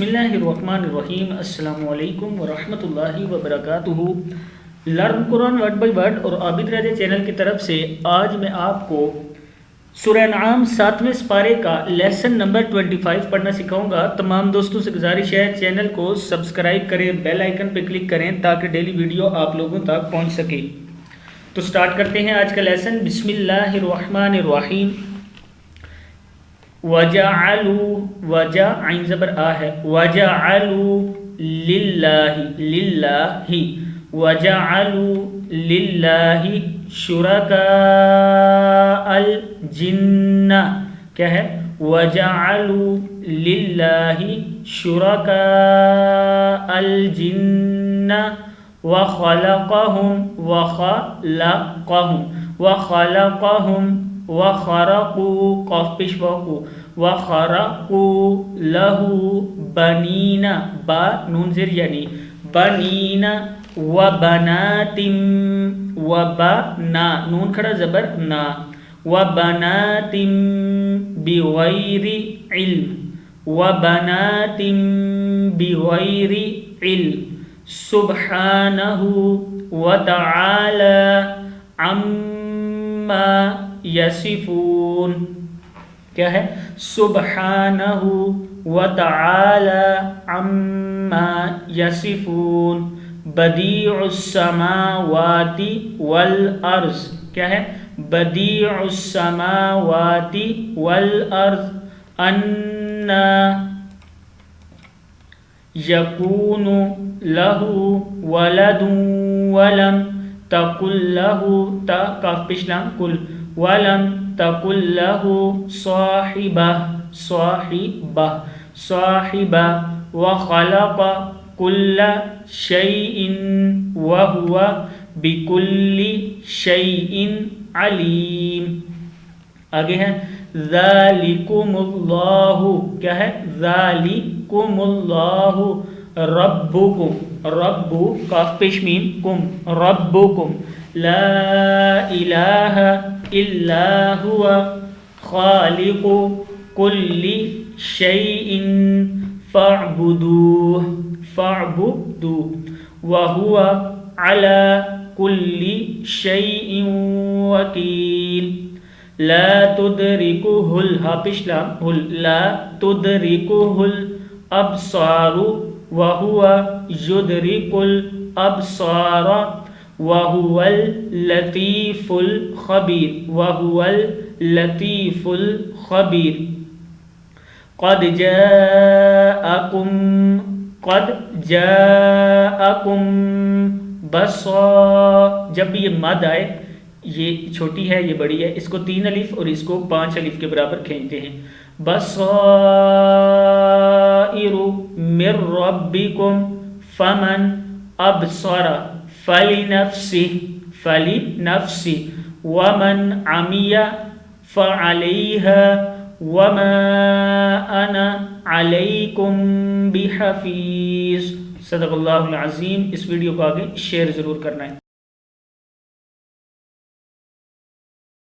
بسم اللہ الرحمن الرحیم۔ السلام علیکم ورحمۃ اللہ وبرکاتہ۔ Learn Quran word by word اور عابد رضا چینل کی طرف سے آج میں آپ کو سورہ انعام 7ویں سپارے کا لیسن نمبر 25 پڑھنا سکھاؤں گا۔ تمام دوستوں سے گزارش ہے چینل کو سبسکرائب کریں، بیل آئیکن پہ کلک کریں تاکہ ڈیلی ویڈیو آپ لوگوں تک پہنچ سکے۔ تو سٹارٹ کرتے ہیں آج کا لیسن۔ بسم اللہ الرحمن الرحیم۔ وَجَعَلُوا وجا عین زبر آ ہے، وَجَعَلُوا لِلَّهِ لِلَّهِ وَجَعَلُوا لِلَّهِ شُرَكَاءَ الْجِنَّ کیا ہے؟ وَجَعَلُوا لِلَّهِ شُرَكَاءَ الْجِنَّ وَخَلَقَهُمْ وَخَرَقُوا قاف پیشواقو وَخَرَقُوا لَهُ بَنِينَ با نون زیر یعنی بَنِينَ وَبَنَاتٍ وَبَنَا نون کھڑا زبر نا وَبَنَاتٍ بِغَيْرِ عِلْم وَبَنَاتٍ بِغَيْرِ عِلْم سُبْحَانَهُ وَتَعَالَى عَمَّا یصفون کیا ہے؟ سبحانہ وتعالی عما یصفون بدیع السماوات والارض کیا ہے؟ بدیع السماوات والارض انا یکون لہ ولد ولم تقل لہ تا کاف پشلام کل وَلَمْ تَقُلْ لَهُ صَاحِبَةٌ وَخَلَقَ كُلَّ شَيْءٍ وَهُوَ بِكُلِّ شَيْءٍ عَلِيمٌ۔ آگے ہے ذَلِكُمُ اللَّهُ کیا ہے؟ ذَلِكُمُ اللَّهُ رَبُّكُمْ رب کاف پیش میم کم ربکم لا الہ الا هو خالق كل شيء فاعبدوه وهو على كل شيء وكيل لا تدركه لا تدركه الابصار وهو يدرك الابصار وهو اللطيف الخبير قد جاءكم بصائر جب یہ مد آئے، یہ چھوٹی ہے یہ بڑی ہے، اس کو 3 الف اور اس کو 5 الف کے برابر کھینچتے ہیں۔ بصائر من ربكم فمن ابصر فلنفسه ومن عمي فعليها وما انا عليكم بحفيظ۔ صدق اللہ العظیم۔ اس ویڈیو کو آگے شیئر ضرور کرنا ہے۔